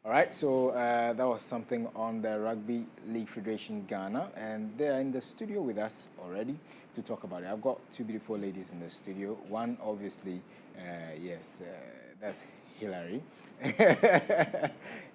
All right, so that was something on the Rugby League Federation Ghana, and they are in the studio with us already to talk about it. I've got two beautiful ladies in the studio. One, obviously, yes, that's Hilary.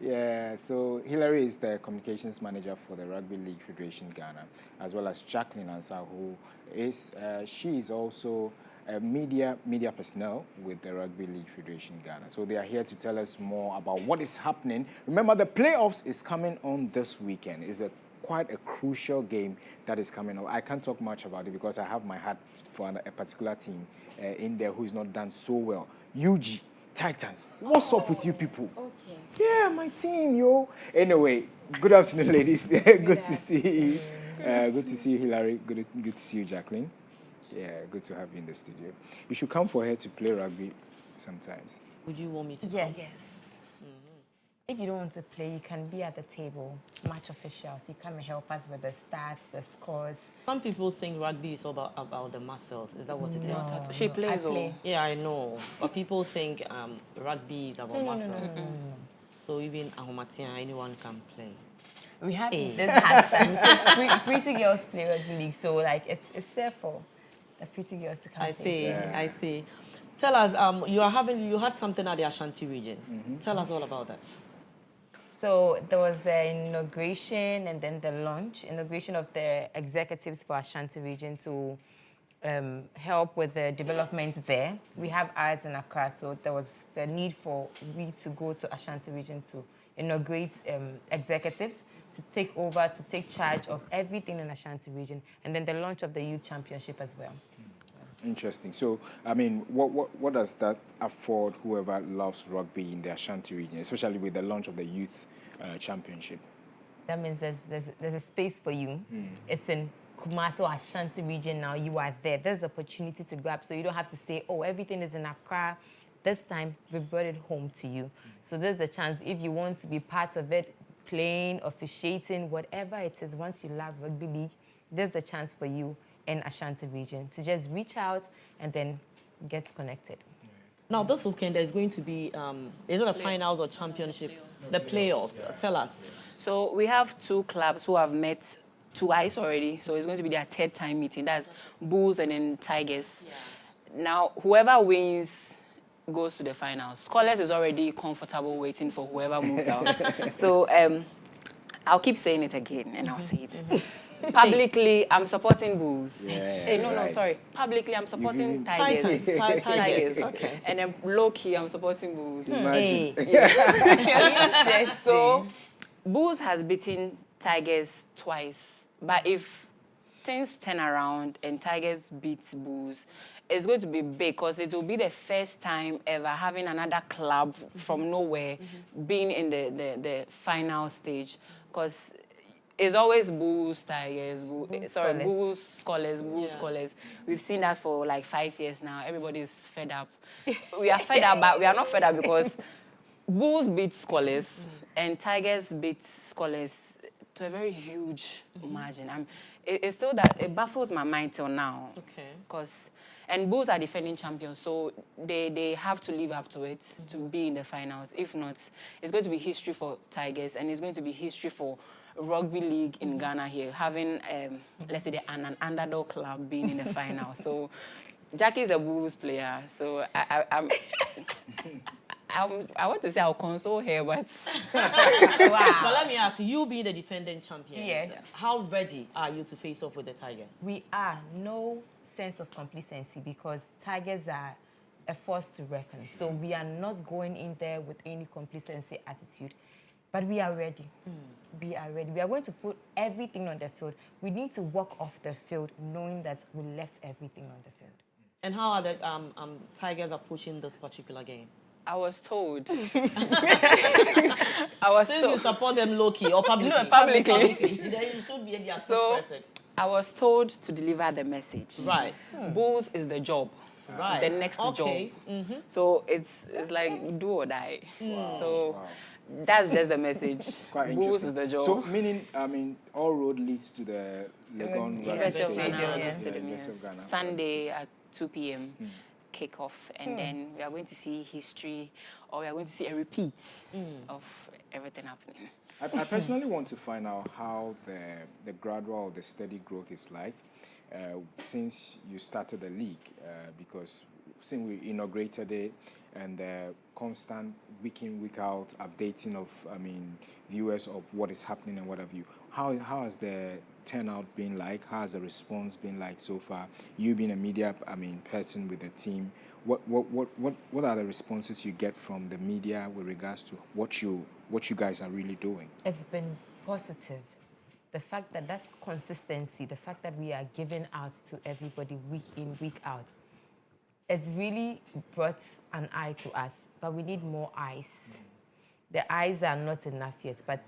Yeah, so Hilary is the communications manager for the Rugby League Federation Ghana, as well as Jacqueline Ansah, who is she is also a media personnel with the Rugby League Federation Ghana. So they are here to tell us more about what is happening. Remember, the playoffs is coming on this weekend. It's quite a crucial game that is coming up. I can't talk much about it because I have my heart for a particular team in there who is not done so well. UG Titans. What's up with you people? Okay. Yeah, my team, yo. Anyway, good afternoon, ladies. Good to see you. Good to see you, Hilary. Good to see you, Jacqueline. Yeah, good to have you in the studio. You should come for her to play rugby sometimes. Would you want me to? Yes. If you don't want to play, you can be at the table, match officials. You come and help us with the stats, the scores. Some people think rugby is all about the muscles. Is that what it is? No, She plays I play. Yeah, I know. But people think rugby is about muscles. So even Ahomatia, anyone can play. We have this hashtag. We say pretty girls play rugby league, so like it's there for the pretty girls to come I play. see. Yeah. I see. Tell us, you had something at the Ashanti region. Tell us all about that. So there was the inauguration and then the launch, inauguration of the executives for Ashanti region to help with the development there. We have ours in Accra, so there was the need for we to go to Ashanti region to inaugurate executives to take over, to take charge of everything in Ashanti region, and then the launch of the youth championship as well. Interesting. So, I mean, what does that afford whoever loves rugby in the Ashanti region, especially with the launch of the youth championship? That means there's a space for you. It's in Kumasi or Ashanti region now. You are there. There's opportunity to grab, so you don't have to say, oh, everything is in Accra. This time, we brought it home to you. So there's a chance if you want to be part of it, playing, officiating, whatever it is, once you love rugby league, there's a chance for you in Ashanti region to just reach out and then get connected. Now, this weekend, there's going to be, is it a finals or championship? The playoffs. Tell us. So we have two clubs who have met twice already. So it's going to be their third time meeting. That's Bulls and then Tigers. Now, whoever wins goes to the finals. Scholars is already comfortable waiting for whoever moves out. So I'll keep saying it again and I'll say it. Publicly, I'm supporting Bulls. Yeah, Sorry. Publicly, I'm supporting Tigers. Tigers. Okay. And then low-key, I'm supporting Bulls. Imagine. So, Bulls has beaten Tigers twice. But if things turn around and Tigers beats Bulls, it's going to be big because it will be the first time ever having another club from nowhere being in the final stage. Because it's always Bulls, Tigers, Bulls, Scholars, Bulls, Scholars. We've seen that for like 5 years now. Everybody's fed up. We are fed up, but we are not fed up because Bulls beat Scholars and Tigers beat Scholars to a very huge margin. It's still that it baffles my mind till now. Okay. And Bulls are defending champions, so they have to live up to it to be in the finals. If not, it's going to be history for Tigers, and it's going to be history for Rugby League in Ghana here, having, let's say, an underdog club being in the final. So Jackie is a Bulls player, so I want to say I'll console her, but... Wow. But let me ask you, being the defending champion, Yes. How ready are you to face off with the Tigers? We are no sense of complacency because Tigers are a force to reckon. So we are not going in there with any complacency attitude, but we are ready. We are ready. We are going to put everything on the field. We need to walk off the field knowing that we left everything on the field. And how are the Tigers approaching this particular game? I was told. Since you support them low-key or publicly? No, publicly. Then you should be their So, spokesperson. I was told to deliver the message. Right. Bulls is the job. Right. The next job. So it's like do or die. So that's just the message. Quite Bulls interesting. is the job. So, meaning, I mean, all road leads to the Legon Rugby University of Stadium. Ghana, Yeah, Stadium, University of yes. Ghana. Sunday at 2 p.m. kickoff, and then we are going to see history, or we are going to see a repeat of everything happening. I personally want to find out how the gradual or the steady growth is like since you started the league, because since we inaugurated it and the constant week in, week out updating of, viewers of what is happening and what have you. How has the turnout been like? How has the response been like so far? You being a media, person with the team, what are the responses you get from the media with regards to what you guys are really doing? It's been positive. The fact that that's consistency, the fact that we are giving out to everybody week in, week out, it's really brought an eye to us, but we need more eyes. The eyes are not enough yet, but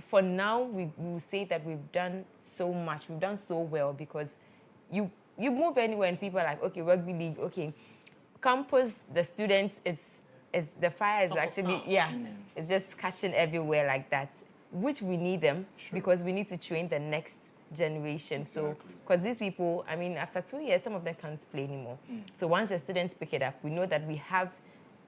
for now, we will say that we've done so much, we've done so well, because you move anywhere and people are like, okay, rugby league, okay. Campus, the students, it's the fire is Top of actually, town. it's just catching everywhere like that, which we need them because we need to train the next generation. So, because these people, after 2 years, some of them can't play anymore. So once the students pick it up, we know that we have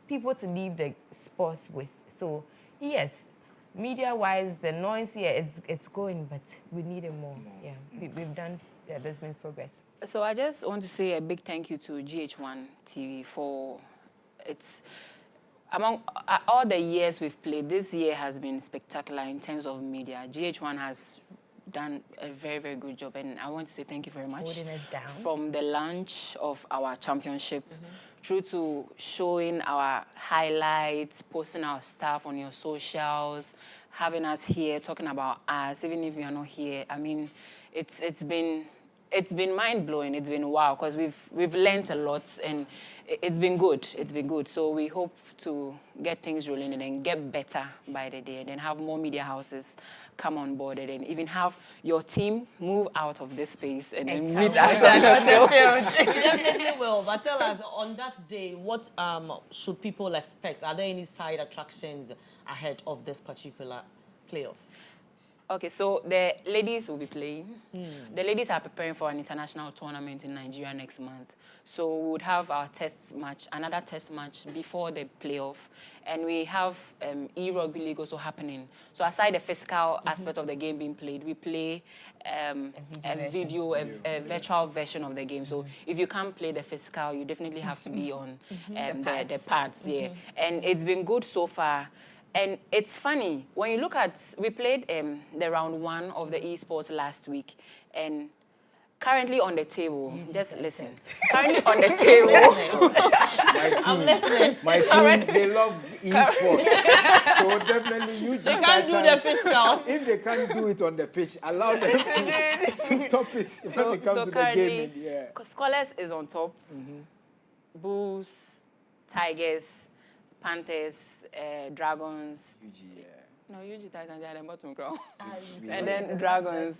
people to leave the sports with. So yes, media-wise, the noise here, it's going, but we need it more. Yeah, we've done, there's been progress. So I just want to say a big thank you to GHone TV for its... Among all the years we've played, this year has been spectacular in terms of media. GH1 has done a very, very good job, and I want to say thank you very much. Holding us down. From the launch of our championship through to showing our highlights, posting our stuff on your socials, having us here, talking about us, even if you are not here. It's been mind-blowing. It's been wow, because we've learned a lot, and it's been good. It's been good. So we hope to get things rolling and then get better by the day, and then have more media houses come on board, and then even have your team move out of this space and then meet us on the field. We definitely will. But tell us, on that day, what should people expect? Are there any side attractions ahead of this particular playoff? Okay, so the ladies will be playing. The ladies are preparing for an international tournament in Nigeria next month. So we would have our another test match before the playoff. And we have Rugby League also happening. So aside the physical aspect of the game being played, we play a virtual version of the game. So if you can't play the physical, you definitely have to be on the pads. Yeah. And it's been good so far. And it's funny, when you look at, we played the round 1 of the esports last week, and currently on the table, just listen, currently on the table. I'm listening. My team, they love esports. So definitely you They can't do the physical. If they can't do it on the pitch, allow them to top it when it comes to the game. Yeah. Scholars is on top. Bulls, Tigers, Panthers, Dragons. No, UG Titans, they are the bottom ground. And then Dragons.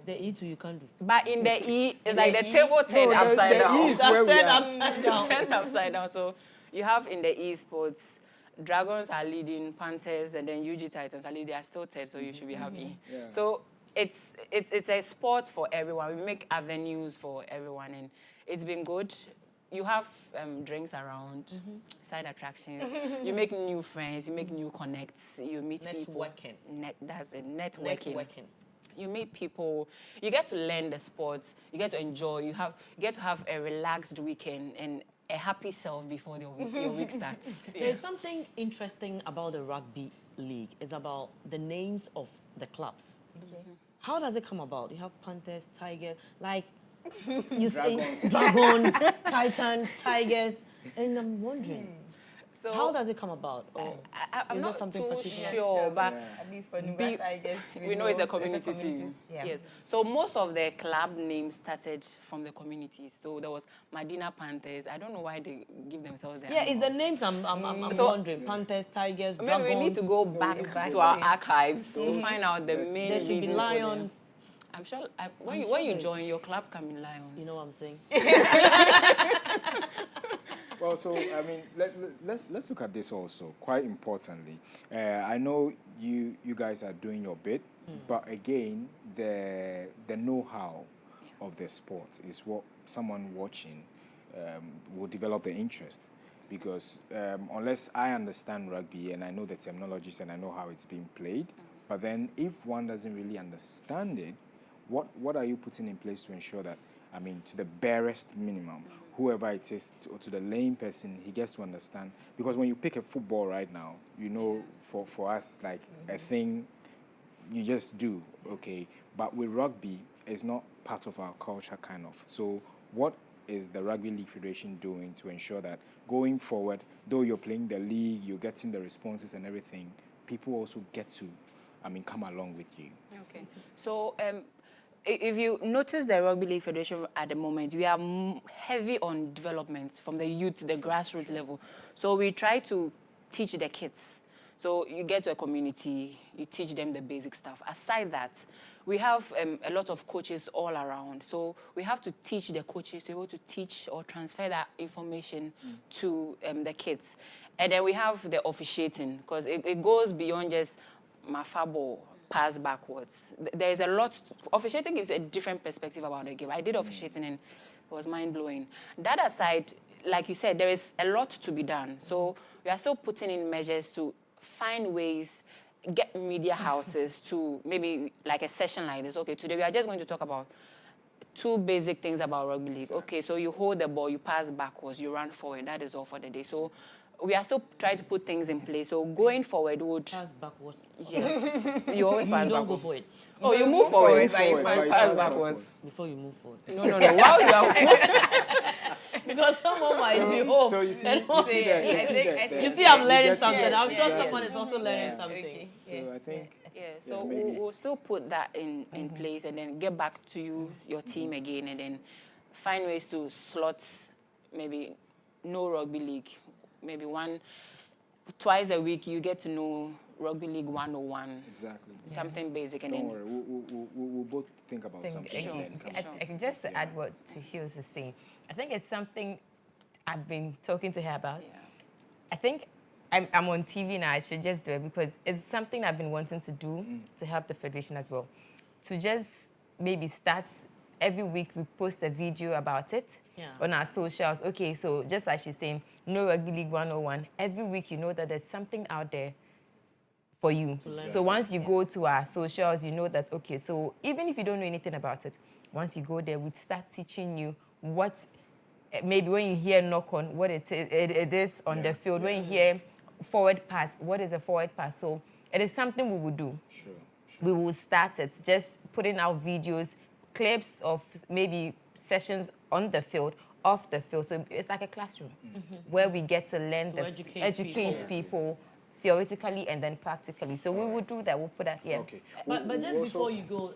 The E2 you can't do. But in the E, it's like the table turned upside down. The E is where we are. Upside down. Turned upside down. So you have in the esports, Dragons are leading, Panthers, and then UG Titans are leading. They are still third, so you should be happy. Yeah. So it's a sport for everyone. We make avenues for everyone, and it's been good. You have drinks around, side attractions. You make new friends. You make new connects. You meet people. That's it. Networking. You meet people. You get to learn the sports. You get to enjoy. You get to have a relaxed weekend and a happy self before your week starts. Yeah. There's something interesting about the Rugby League. It's about the names of the clubs. How does it come about? You have Panthers, Tigers, like you say Dragons, Titans, Tigers, and I'm wondering, so how does it come about? Or I'm not something too particular? sure, but at least for Nubata, I guess we know it's a community team. Yeah. Yes. So most of the club names started from the communities. So there was Medina Panthers. I don't know why they give themselves their it's the names I'm wondering. Panthers, Tigers, Dragons. Maybe we need to go back to our archives to find out the main There should be reasons Lions. I'm sure when you join, your club can be Lions. You know what I'm saying? Well, so let's look at this also. Quite importantly, I know you guys are doing your bit, but again, the know-how of the sport is what someone watching will develop the interest. Because unless I understand rugby and I know the terminologies and I know how it's being played, but then if one doesn't really understand it, what are you putting in place to ensure that, I mean, to the barest minimum, whoever it is, or to the lame person, he gets to understand? Because when you pick a football right now, you know, for us, it's like a thing you just do, okay? But with rugby, it's not part of our culture, kind of. So what is the Rugby League Federation doing to ensure that going forward, though you're playing the league, you're getting the responses and everything, people also get to, I mean, come along with you? Okay. So if you notice the Rugby League Federation at the moment, we are heavy on development from the youth to the grassroots level. So we try to teach the kids. So you get to a community, you teach them the basic stuff. Aside that, we have a lot of coaches all around. So we have to teach the coaches to be able to teach or transfer that information to the kids. And then we have the officiating, because it goes beyond just mafabo, pass backwards. There is a lot. Officiating gives a different perspective about the game. I did officiating and it was mind-blowing. That aside, like you said, there is a lot to be done. So we are still putting in measures to find ways, get media houses to maybe like a session like this. Okay, today we are just going to talk about 2 basic things about rugby league. Okay, so you hold the ball, you pass backwards, you run forward. That is all for the day. So we are still trying to put things in place. So going forward, we would... Pass backwards. Yes. You always pass You don't go backwards. for it. Oh, you move forward. But you Pass backwards. Before you move forward. No. While you are... Because someone might be home. So you see, and you see I'm learning get something. it. I'm sure Exactly. someone is also learning something. Okay. So I think... Yeah, so maybe. we'll still put that in place and then get back to you, your team again, and then find ways to slot maybe no rugby league. Maybe twice a week you get to know Rugby League 101. Exactly. Something basic. And Don't then worry, we'll both think about something. Sure. And then come I just to add what Hills is saying, I think it's something I've been talking to her about. Yeah. I think I'm on TV now. I should just do it because it's something I've been wanting to do to help the federation as well. To just maybe start every week we post a video about it on our socials. Okay, so just like she's saying, no Rugby League 101. Every week you know that there's something out there for you. So once you go to our socials, you know that, okay, so even if you don't know anything about it, once you go there, we start teaching you what, maybe when you hear knock on, what it is on the field. When you hear forward pass, what is a forward pass? So it is something we will do. Sure. We will start it, just putting out videos, clips of maybe sessions on the field, off the field. So it's like a classroom where we get to learn, To educate people theoretically and then practically. So we will do that. We'll put that here. Okay. But just before you go,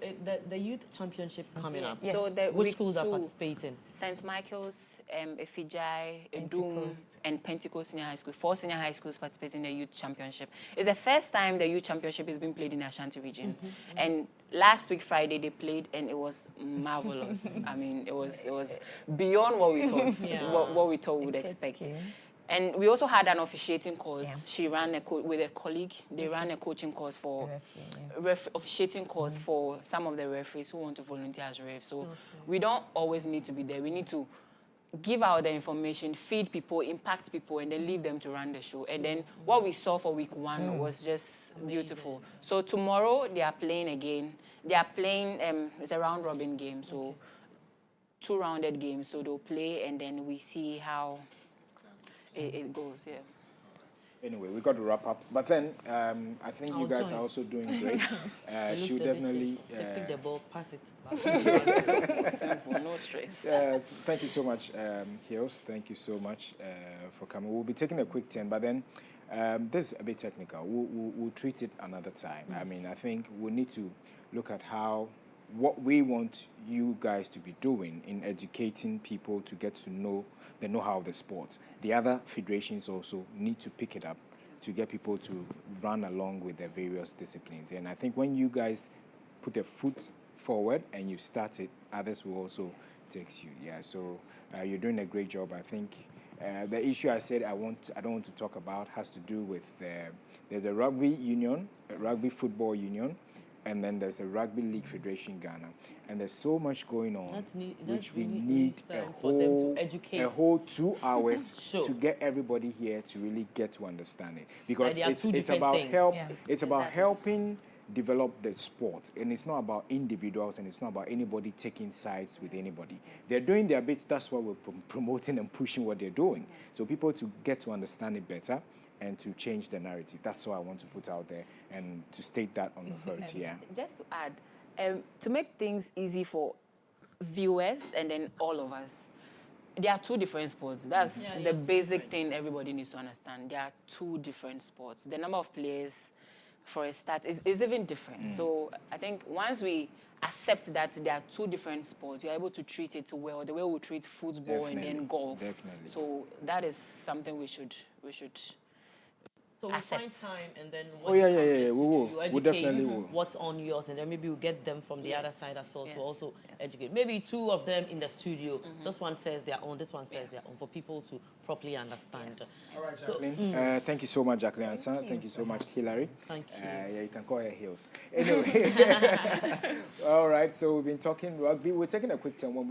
the youth championship coming up. Yeah. So Which schools are participating? St. Michael's, Ifijai, Edum, and Pentecost Senior High School. 4 senior high schools participate in the youth championship. It's the first time the youth championship is being played in the Ashanti region. And last week, Friday, they played, and it was marvelous. I mean, it was beyond what we thought, what we thought we would expect. And we also had an officiating course. Yeah. She ran with a colleague. They ran a coaching course for officiating course for some of the referees who want to volunteer as refs. So we don't always need to be there. We need to give out the information, feed people, impact people, and then leave them to run the show. And then what we saw for week 1 was just beautiful. So tomorrow they are playing again. They are playing, it's a round robin game, so 2 rounded games. So they'll play, and then we see how it goes, yeah. Anyway, we got to wrap up. But then I think you guys are also doing great. She'll definitely... pick the ball, pass it. Simple, no stress. Thank you so much, Hills. Thank you so much for coming. We'll be taking a quick 10, but then this is a bit technical. We'll treat it another time. I mean, I think we need to look at what we want you guys to be doing in educating people to get to know the know-how of the sport. The other federations also need to pick it up to get people to run along with their various disciplines. And I think when you guys put a foot forward and you start it, others will also take you. Yeah, so you're doing a great job. I think the issue I said I don't want to talk about has to do with there's a rugby union, a rugby football union, and then there's the Rugby League Federation Ghana, and there's so much going on, which we really need needs time for them to educate. a whole 2 hours Sure. to get everybody here to really get to understand it, because Like, they are two it's different about things. help. Yeah. It's about helping develop the sport, and it's not about individuals, and it's not about anybody taking sides with anybody. They're doing their bit. That's why we're promoting and pushing what they're doing, so people to get to understand it better and to change the narrative. That's what I want to put out there and to state that on the front. Yeah. Just to add, to make things easy for viewers and then all of us, there are 2 different sports. That's the basic thing everybody needs to understand. There are 2 different sports. The number of players, for a start, is even different. So I think once we accept that there are 2 different sports, you're able to treat it well, the way we treat football and then golf. Definitely. So that is something we should So we'll accept. find time, and then Oh, when yeah, it comes yeah, to yeah, the we studio, will. you We educate definitely will. what's on yours, and then maybe we'll get them from the other side as well Yes. to also Yes. educate. Maybe 2 of them in the studio. This one says their own, this one says their own, for people to properly understand. All right, Jacqueline. Thank you so much, Jacqueline Ansa. Thank you so much, Hilary. Thank you. Yeah, you can call her Hills. Anyway. All right, so we've been talking rugby. We're taking a quick time. When we